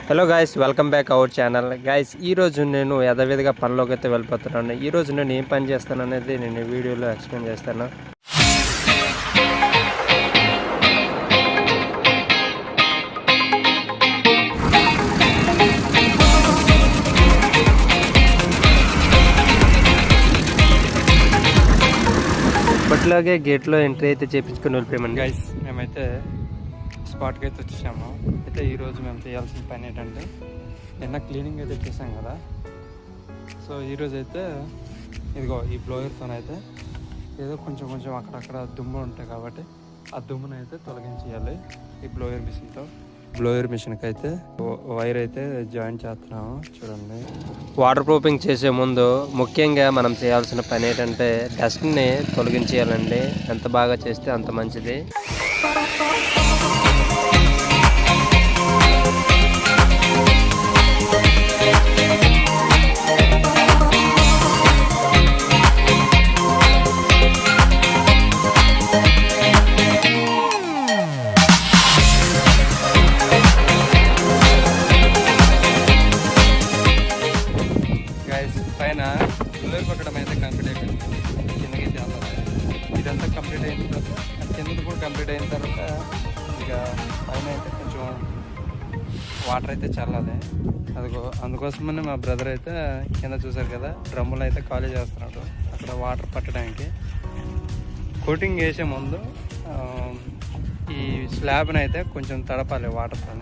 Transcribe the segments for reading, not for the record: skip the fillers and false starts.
Hello guys, welcome back our channel. Guys, ఈరోజు నేను యథావిధిగా పనిలోకి అయితే వెళ్ళిపోతున్నాను. ఈరోజు నేను ఏం పని చేస్తాను అనేది నేను వీడియోలో ఎక్స్ప్లెయిన్ చేస్తాను. ఇప్పటిలాగే గేట్లో ఎంట్రీ అయితే చేయించుకొని వెళ్ళిపోయామండి. గైస్, మేమైతే స్పాట్కి అయితే వచ్చేసాము. అయితే ఈరోజు మేము చేయాల్సిన పని ఏంటంటే, నిన్న క్లీనింగ్ అయితే చేసాం కదా. సో ఈరోజు అయితే ఇదిగో ఈ బ్లోయర్తో అయితే ఏదో కొంచెం అక్కడక్కడ దుమ్ము ఉంటాయి కాబట్టి ఆ దుమ్మును అయితే తొలగించేయాలి ఈ బ్లోయర్ మిషన్కి అయితే వైర్ అయితే జాయిన్ చేస్తున్నాము. చూడండి, వాటర్ ప్రూఫింగ్ చేసే ముందు ముఖ్యంగా మనం చేయాల్సిన పని ఏంటంటే డస్ట్ని తొలగించేయాలండి. ఎంత బాగా చేస్తే అంత మంచిది. పైన బ్లోయర్ కొట్టడం అయితే కంప్లీట్ అయిపోయింది. కిందకి చాలా ఇదంతా కంప్లీట్ అయిన తర్వాత కిందది కూడా కంప్లీట్ అయిన తర్వాత ఇక పైన అయితే కొంచెం వాటర్ అయితే చల్లాలి. అందుకోసమని మా బ్రదర్ అయితే కింద చూసారు కదా, డ్రమ్ములు అయితే ఖాళీ చేస్తున్నాడు అక్కడ వాటర్ పట్టడానికి. కోటింగ్ వేసే ముందు ఈ స్లాబ్ని అయితే కొంచెం తడపాలి వాటర్తో.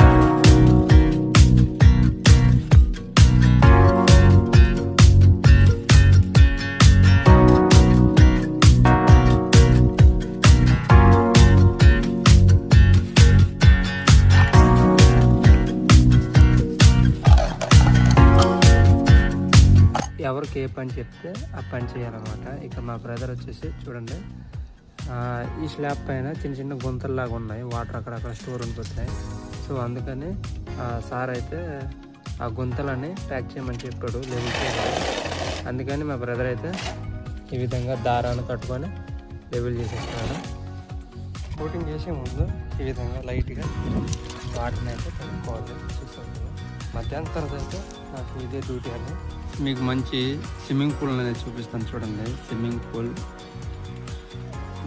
ఎవరికి ఏ పని చెప్తే ఆ పని చేయాలన్నమాట. ఇక మా బ్రదర్ వచ్చేసి చూడండి, ఈ స్లాబ్ పైన చిన్న గుంతల్లాగా ఉన్నాయి, వాటర్ అక్కడక్కడ స్టోర్ ఉండిపోతున్నాయి. సో అందుకని సార్ అయితే ఆ గుంతలని ప్యాక్ చేయమని చెప్పాడు, లెవెల్ చేయాలి. అందుకని మా బ్రదర్ అయితే ఈ విధంగా దారాన్ని కట్టుకొని లెవెల్ చేసేస్తున్నాడు. కోటింగ్ చేసే ముందు ఈ విధంగా లైట్గా వాటర్ని అయితే కలుపుకోవాలి. మధ్యాహ్నం తర్వాత అయితే నాకు ఇదే డ్యూటీ అండి. మీకు మంచి స్విమ్మింగ్ పూల్ అనేది చూపిస్తాను చూడండి. Swimming pool,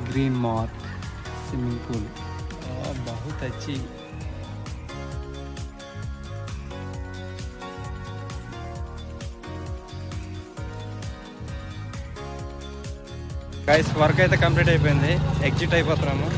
green mark swimming pool, బహుత్ అచ్చి. గైస్, వర్క్ అయితే కంప్లీట్ అయిపోయింది. ఎగ్జిట్ అయిపోతున్నాము.